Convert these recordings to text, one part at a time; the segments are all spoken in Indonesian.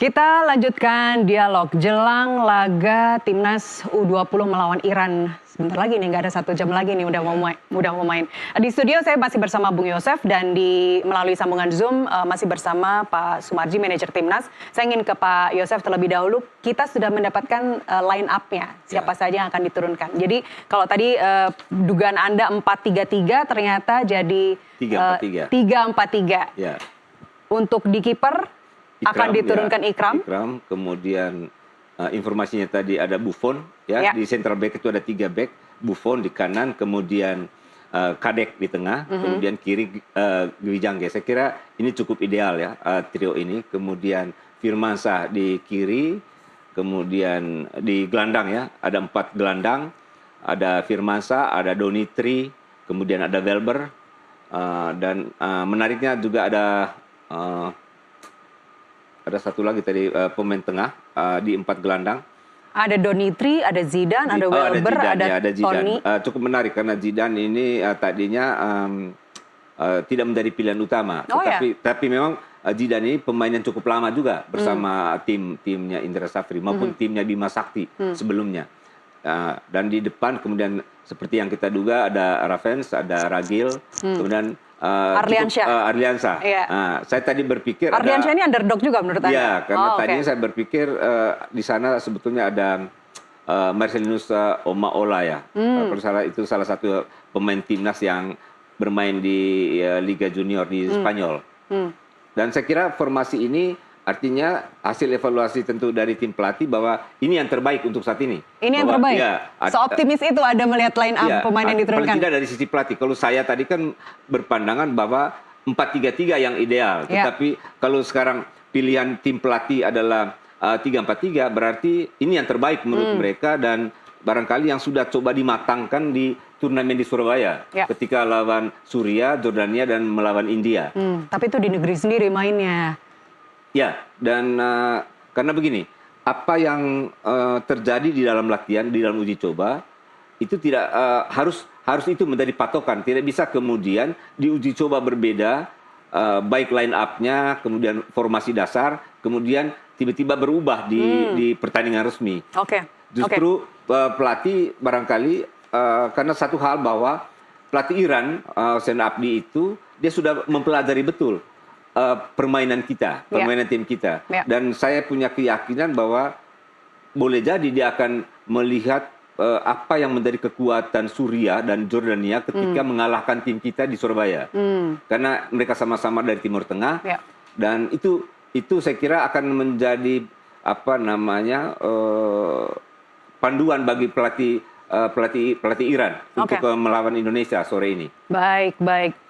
Kita lanjutkan dialog jelang laga Timnas U20 melawan Iran. Sebentar lagi nih, nggak ada 1 jam lagi nih udah mau main. Di studio saya masih bersama Bung Yosef dan melalui sambungan Zoom masih bersama Pak Sumarji, manajer Timnas. Saya ingin ke Pak Yosef terlebih dahulu. Kita sudah mendapatkan line up-nya, siapa saja yang akan diturunkan. Jadi kalau tadi dugaan Anda 4-3-3 ternyata jadi 3-4-3. Ya. Untuk di kiper akan diturunkan Ikram. Kemudian informasinya tadi ada Buffon, ya. Di central back itu ada 3 back, Buffon di kanan, kemudian Kadek di tengah, kemudian kiri Gwijangge. Saya kira ini cukup ideal ya, trio ini. Kemudian Firmansyah di kiri, kemudian di gelandang ya, ada 4 gelandang, ada Firmansyah, ada Donitri, kemudian ada Welber, dan menariknya juga ada satu lagi tadi pemain tengah di 4 gelandang. Ada Donitri, ada Zidane, ada Welber, ada Toni. Cukup menarik karena Zidane ini tadinya tidak menjadi pilihan utama. Tapi memang Zidane ini pemain yang cukup lama juga bersama timnya Indra Safri maupun timnya Bima Sakti sebelumnya. Dan di depan kemudian seperti yang kita duga ada Ravens, ada Ragil, kemudian Arliansyah. Saya tadi berpikir Arliansyah ini underdog juga menurut Anda? Ya, karena tadinya saya berpikir di sana sebetulnya ada Marcelinus Omaola ya. Kalau salah itu salah satu pemain timnas yang bermain di Liga Junior di Spanyol. Dan saya kira formasi ini artinya hasil evaluasi tentu dari tim pelatih bahwa ini yang terbaik untuk saat ini. Ini yang terbaik? Ya, seoptimis itu ada melihat line up pemain yang diturunkan? Paling tidak dari sisi pelatih. Kalau saya tadi kan berpandangan bahwa 4-3-3 yang ideal. Tetapi kalau sekarang pilihan tim pelatih adalah 3-4-3, berarti ini yang terbaik menurut mereka dan barangkali yang sudah coba dimatangkan di turnamen di Surabaya. Ketika lawan Suriah, Jordania, dan melawan India. Tapi itu di negeri sendiri mainnya. Ya, dan karena begini, apa yang terjadi di dalam latihan, di dalam uji coba, itu tidak harus itu menjadi patokan. Tidak bisa kemudian di uji coba berbeda, baik line up-nya, kemudian formasi dasar, kemudian tiba-tiba berubah di pertandingan resmi. Justru pelatih barangkali, karena satu hal bahwa pelatih Iran, Hossein Abdi itu, dia sudah mempelajari betul permainan kita, permainan tim kita. Dan saya punya keyakinan bahwa boleh jadi dia akan melihat apa yang menjadi kekuatan Suriah dan Jordania ketika mengalahkan tim kita di Surabaya. Karena mereka sama-sama dari Timur Tengah. Dan itu saya kira akan menjadi panduan bagi pelatih Iran untuk melawan Indonesia sore ini. Baik.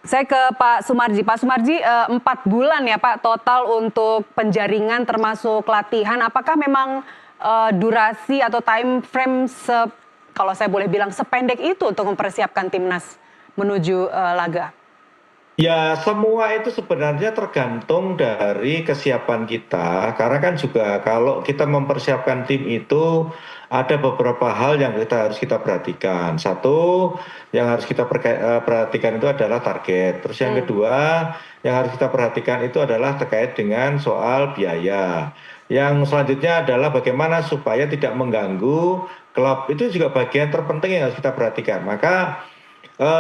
Saya ke Pak Sumarji. Pak Sumarji, 4 bulan ya Pak total untuk penjaringan termasuk latihan. Apakah memang durasi atau time frame kalau saya boleh bilang sependek itu untuk mempersiapkan timnas menuju laga? Ya, semua itu sebenarnya tergantung dari kesiapan kita. Karena kan juga kalau kita mempersiapkan tim itu ada beberapa hal yang harus kita perhatikan. Satu, yang harus kita perhatikan itu adalah target. Terus yang kedua, yang harus kita perhatikan itu adalah terkait dengan soal biaya. Yang selanjutnya adalah bagaimana supaya tidak mengganggu klub. Itu juga bagian terpenting yang harus kita perhatikan. Maka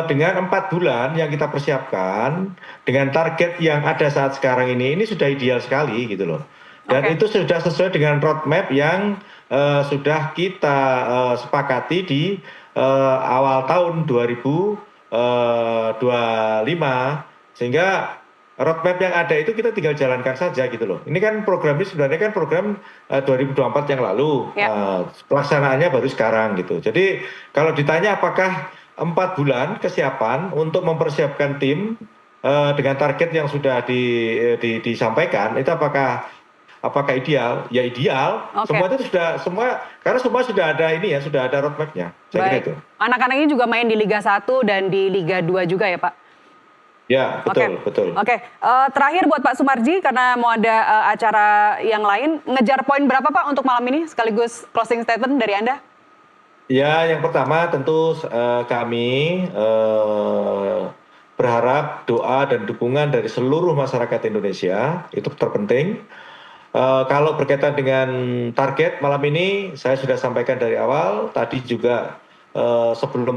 dengan 4 bulan yang kita persiapkan, dengan target yang ada saat sekarang ini sudah ideal sekali gitu loh. Dan itu sudah sesuai dengan roadmap yang sudah kita sepakati di awal tahun 2025. Sehingga roadmap yang ada itu kita tinggal jalankan saja gitu loh. Ini kan program ini sebenarnya kan program 2024 yang lalu. Pelaksanaannya baru sekarang gitu. Jadi kalau ditanya apakah 4 bulan kesiapan untuk mempersiapkan tim dengan target yang sudah disampaikan itu apakah ideal? Ya ideal. Semua itu karena semua sudah ada sudah ada roadmap-nya. Saya kira itu. Anak-anak ini juga main di Liga 1 dan di Liga 2 juga ya Pak? Ya, betul. Terakhir buat Pak Sumarji karena mau ada acara yang lain, ngejar poin berapa Pak untuk malam ini sekaligus closing statement dari Anda? Ya, yang pertama tentu kami berharap doa dan dukungan dari seluruh masyarakat Indonesia itu terpenting. Kalau berkaitan dengan target malam ini, saya sudah sampaikan dari awal. Tadi juga sebelum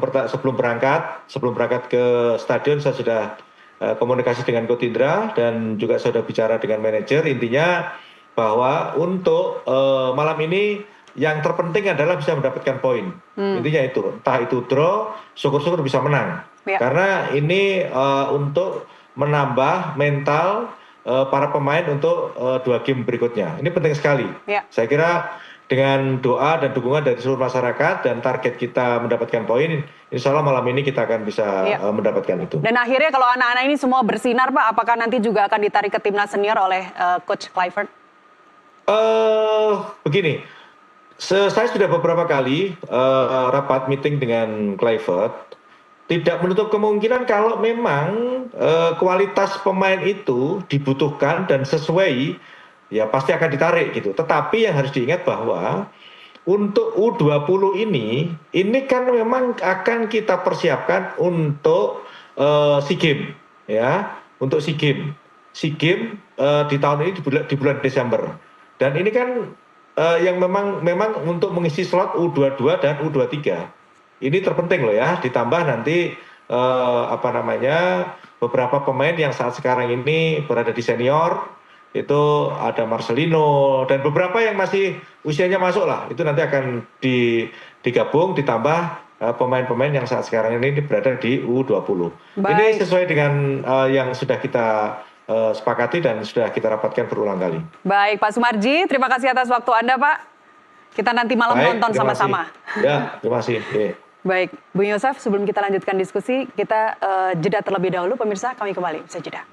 berangkat ke stadion, saya sudah komunikasi dengan Coach Indra dan juga sudah bicara dengan manajer. Intinya bahwa untuk malam ini yang terpenting adalah bisa mendapatkan poin. Intinya itu, entah itu draw, syukur-syukur bisa menang. Ya. Karena ini untuk menambah mental para pemain untuk 2 game berikutnya. Ini penting sekali. Ya. Saya kira dengan doa dan dukungan dari seluruh masyarakat dan target kita mendapatkan poin, insya Allah malam ini kita akan bisa mendapatkan itu. Dan akhirnya kalau anak-anak ini semua bersinar, Pak, apakah nanti juga akan ditarik ke timnas senior oleh Coach Kluivert? Begini, saya sudah beberapa kali rapat meeting dengan Kluivert. Tidak menutup kemungkinan kalau memang kualitas pemain itu dibutuhkan dan sesuai, ya pasti akan ditarik gitu. Tetapi yang harus diingat bahwa untuk U20 ini kan memang akan kita persiapkan untuk SEA Games, ya, untuk SEA Games. SEA Games di tahun ini di bulan Desember. Dan ini kan yang memang untuk mengisi slot U22 dan U23. Ini terpenting loh ya, ditambah nanti beberapa pemain yang saat sekarang ini berada di senior, itu ada Marcelino dan beberapa yang masih usianya masuk lah, itu nanti akan digabung ditambah pemain-pemain yang saat sekarang ini berada di U20. Ini sesuai dengan yang sudah kita sepakati dan sudah kita rapatkan berulang kali. Baik, Pak Sumarji, terima kasih atas waktu Anda, Pak. Kita nanti malam nonton sama-sama. Ya, terima kasih. Baik, Bung Yosef, sebelum kita lanjutkan diskusi, kita jeda terlebih dahulu, pemirsa, kami kembali. Bisa jeda.